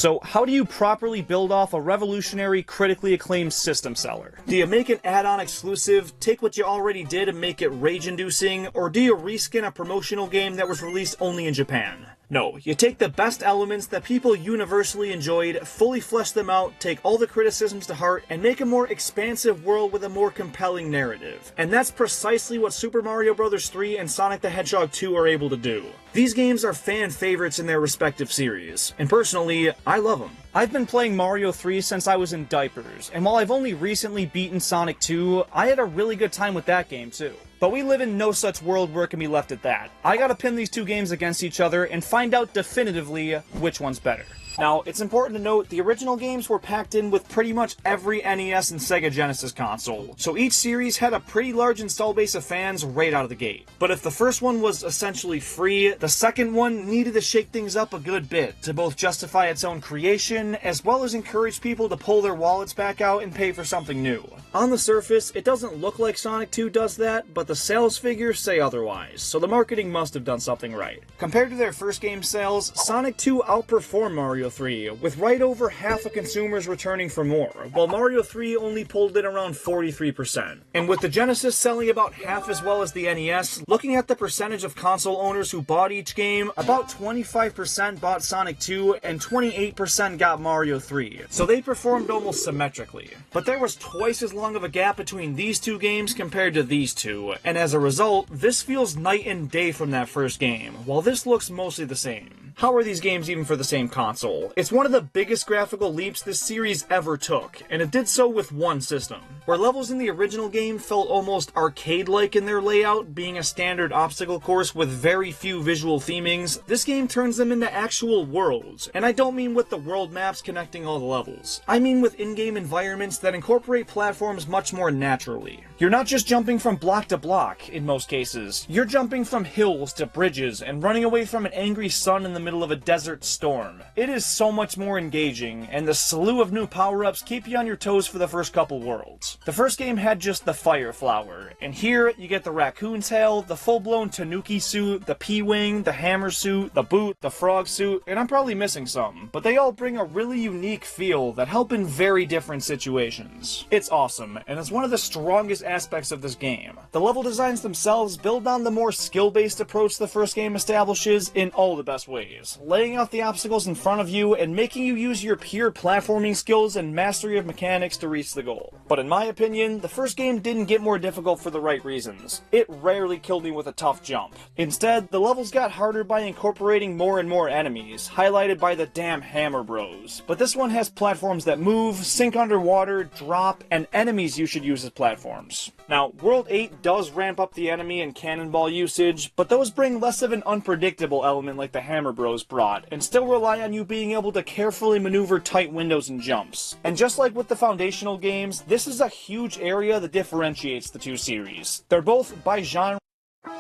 So how do you properly build off a revolutionary, critically acclaimed system seller? Do you make an add-on exclusive, take what you already did and make it rage-inducing, or do you reskin a promotional game that was released only in Japan? No, you take the best elements that people universally enjoyed, fully flesh them out, take all the criticisms to heart, and make a more expansive world with a more compelling narrative. And that's precisely what Super Mario Bros. 3 and Sonic the Hedgehog 2 are able to do. These games are fan favorites in their respective series, and personally, I love them. I've been playing Mario 3 since I was in diapers, and while I've only recently beaten Sonic 2, I had a really good time with that game too. But we live in no such world where it can be left at that. I gotta pin these two games against each other and find out definitively which one's better. Now, it's important to note the original games were packed in with pretty much every NES and Sega Genesis console, so each series had a pretty large install base of fans right out of the gate. But if the first one was essentially free, the second one needed to shake things up a good bit to both justify its own creation, as well as encourage people to pull their wallets back out and pay for something new. On the surface, it doesn't look like Sonic 2 does that, but the sales figures say otherwise, so the marketing must have done something right. Compared to their first game sales, Sonic 2 outperformed Mario 3, with right over half of consumers returning for more, while Mario 3 only pulled in around 43%. And with the Genesis selling about half as well as the NES, looking at the percentage of console owners who bought each game, about 25% bought Sonic 2 and 28% got Mario 3, so they performed almost symmetrically. But there was twice as long of a gap between these two games compared to these two, and as a result, this feels night and day from that first game, while this looks mostly the same. How are these games even for the same console? It's one of the biggest graphical leaps this series ever took, and it did so with one system. Where levels in the original game felt almost arcade-like in their layout, being a standard obstacle course with very few visual themings, this game turns them into actual worlds. And I don't mean with the world maps connecting all the levels. I mean with in-game environments that incorporate platforms much more naturally. You're not just jumping from block to block, in most cases. You're jumping from hills to bridges and running away from an angry sun in the middle of a desert storm. It is so much more engaging, and the slew of new power-ups keep you on your toes for the first couple worlds. The first game had just the Fire Flower, and here you get the raccoon tail, the full-blown Tanuki suit, the P-Wing, the hammer suit, the boot, the frog suit, and I'm probably missing some, but they all bring a really unique feel that help in very different situations. It's awesome, and it's one of the strongest aspects of this game. The level designs themselves build on the more skill-based approach the first game establishes in all the best ways, laying out the obstacles in front of you and making you use your pure platforming skills and mastery of mechanics to reach the goal. But in my opinion, the first game didn't get more difficult for the right reasons. It rarely killed me with a tough jump. Instead, the levels got harder by incorporating more and more enemies, highlighted by the damn Hammer Bros. But this one has platforms that move, sink underwater, drop, and enemies you should use as platforms. Now, World 8 does ramp up the enemy and cannonball usage, but those bring less of an unpredictable element like the Hammer Bros brought, and still rely on you being able to carefully maneuver tight windows and jumps. And just like with the foundational games, this is a huge area that differentiates the two series. They're both, by genre,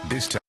This time.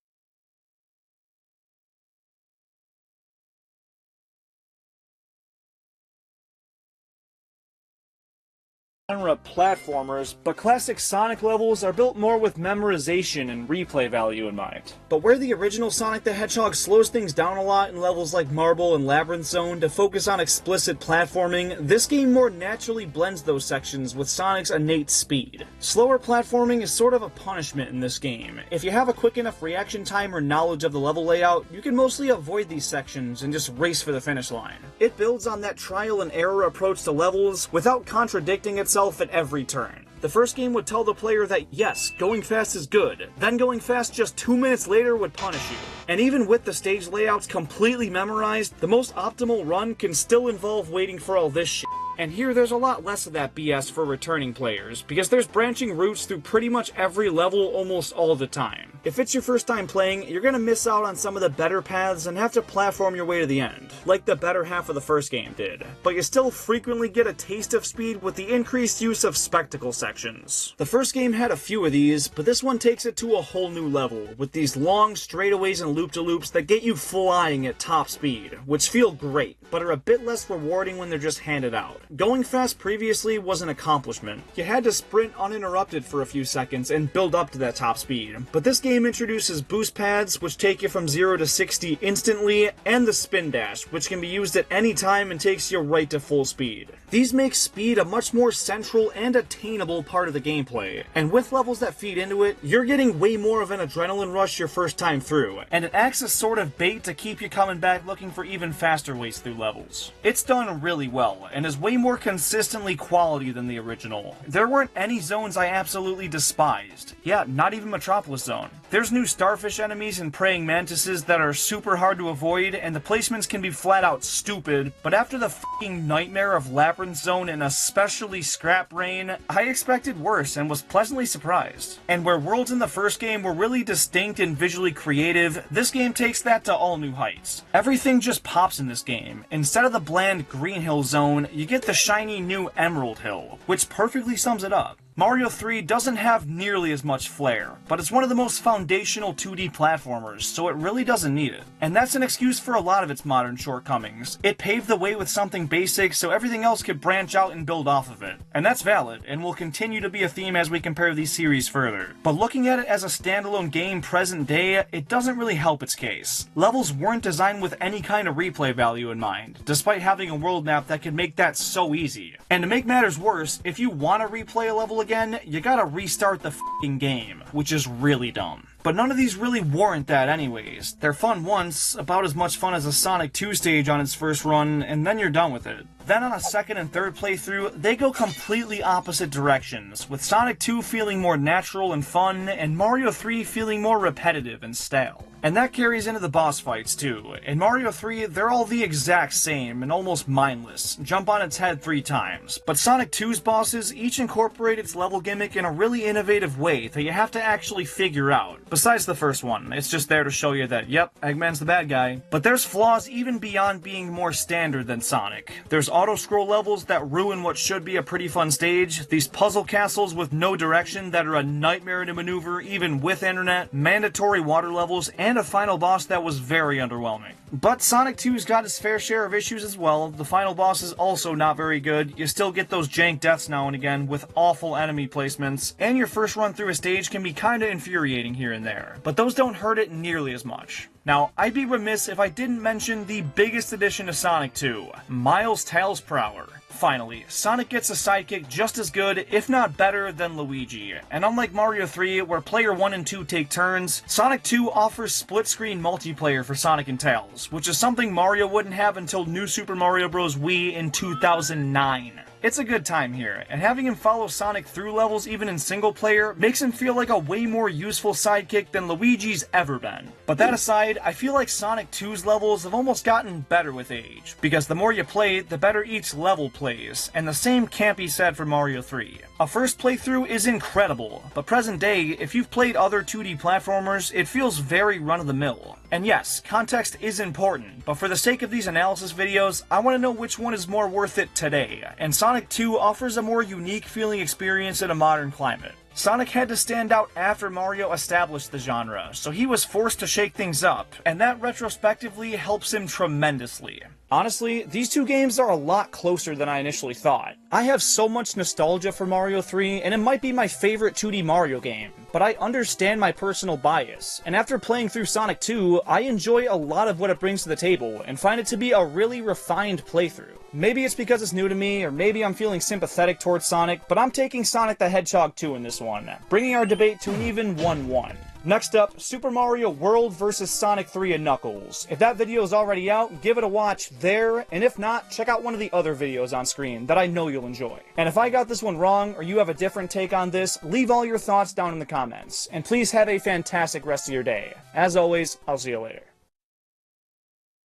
platformers, but classic Sonic levels are built more with memorization and replay value in mind. But where the original Sonic the Hedgehog slows things down a lot in levels like Marble and Labyrinth Zone to focus on explicit platforming, this game more naturally blends those sections with Sonic's innate speed. Slower platforming is sort of a punishment in this game. If you have a quick enough reaction time or knowledge of the level layout, you can mostly avoid these sections and just race for the finish line. It builds on that trial and error approach to levels without contradicting itself at every turn. The first game would tell the player that yes, going fast is good, then going fast just 2 minutes later would punish you. And even with the stage layouts completely memorized, the most optimal run can still involve waiting for all this shit. And here there's a lot less of that BS for returning players, because there's branching routes through pretty much every level almost all the time. If it's your first time playing, you're gonna miss out on some of the better paths and have to platform your way to the end, like the better half of the first game did. But you still frequently get a taste of speed with the increased use of spectacle sections. The first game had a few of these, but this one takes it to a whole new level, with these long straightaways and loop-de-loops that get you flying at top speed, which feel great, but are a bit less rewarding when they're just handed out. Going fast previously was an accomplishment. You had to sprint uninterrupted for a few seconds and build up to that top speed, but this game game introduces boost pads, which take you from 0 to 60 instantly, and the spin dash, which can be used at any time and takes you right to full speed. These make speed a much more central and attainable part of the gameplay, and with levels that feed into it, you're getting way more of an adrenaline rush your first time through, and it acts as sort of bait to keep you coming back looking for even faster ways through levels. It's done really well, and is way more consistently quality than the original. There weren't any zones I absolutely despised. Yeah, not even Metropolis Zone. There's new starfish enemies and praying mantises that are super hard to avoid, and the placements can be flat out stupid, but after the f***ing nightmare of Labyrinth Zone and especially Scrap Rain, I expected worse and was pleasantly surprised. And where worlds in the first game were really distinct and visually creative, this game takes that to all new heights. Everything just pops in this game. Instead of the bland Green Hill Zone, you get the shiny new Emerald Hill, which perfectly sums it up. Mario 3 doesn't have nearly as much flair, but it's one of the most foundational 2D platformers, so it really doesn't need it. And that's an excuse for a lot of its modern shortcomings. It paved the way with something basic so everything else could branch out and build off of it. And that's valid, and will continue to be a theme as we compare these series further. But looking at it as a standalone game present day, it doesn't really help its case. Levels weren't designed with any kind of replay value in mind, despite having a world map that could make that so easy. And to make matters worse, if you want to replay a level again, you gotta restart the f***ing game, which is really dumb. But none of these really warrant that anyways. They're fun once, about as much fun as a Sonic 2 stage on its first run, and then you're done with it. Then on a second and third playthrough, they go completely opposite directions, with Sonic 2 feeling more natural and fun, and Mario 3 feeling more repetitive and stale. And that carries into the boss fights too. In Mario 3, they're all the exact same and almost mindless, jump on its head 3 times. But Sonic 2's bosses each incorporate its level gimmick in a really innovative way that you have to actually figure out. Besides the first one, it's just there to show you that, yep, Eggman's the bad guy. But there's flaws even beyond being more standard than Sonic. There's auto-scroll levels that ruin what should be a pretty fun stage, these puzzle castles with no direction that are a nightmare to maneuver even with internet, mandatory water levels, and a final boss that was very underwhelming. But Sonic 2's got its fair share of issues as well. The final boss is also not very good, you still get those jank deaths now and again with awful enemy placements, and your first run through a stage can be kinda infuriating here and there, but those don't hurt it nearly as much. Now, I'd be remiss if I didn't mention the biggest addition to Sonic 2, Miles' Tails Prower. Finally, Sonic gets a sidekick just as good, if not better, than Luigi. And unlike Mario 3, where player 1 and 2 take turns, Sonic 2 offers split-screen multiplayer for Sonic and Tails, which is something Mario wouldn't have until New Super Mario Bros. Wii in 2009. It's a good time here, and having him follow Sonic through levels even in single player makes him feel like a way more useful sidekick than Luigi's ever been. But that aside, I feel like Sonic 2's levels have almost gotten better with age, because the more you play, the better each level plays, and the same can't be said for Mario 3. A first playthrough is incredible, but present day, if you've played other 2D platformers, it feels very run-of-the-mill. And yes, context is important, but for the sake of these analysis videos, I want to know which one is more worth it today, and Sonic 2 offers a more unique feeling experience in a modern climate. Sonic had to stand out after Mario established the genre, so he was forced to shake things up, and that retrospectively helps him tremendously. Honestly, these two games are a lot closer than I initially thought. I have so much nostalgia for Mario 3, and it might be my favorite 2D Mario game, but I understand my personal bias, and after playing through Sonic 2, I enjoy a lot of what it brings to the table, and find it to be a really refined playthrough. Maybe it's because it's new to me, or maybe I'm feeling sympathetic towards Sonic, but I'm taking Sonic the Hedgehog 2 in this one, bringing our debate to an even 1-1. Next up, Super Mario World vs. Sonic 3 and Knuckles. If that video is already out, give it a watch there, and if not, check out one of the other videos on screen that I know you'll enjoy. And if I got this one wrong, or you have a different take on this, leave all your thoughts down in the comments. And please have a fantastic rest of your day. As always, I'll see you later.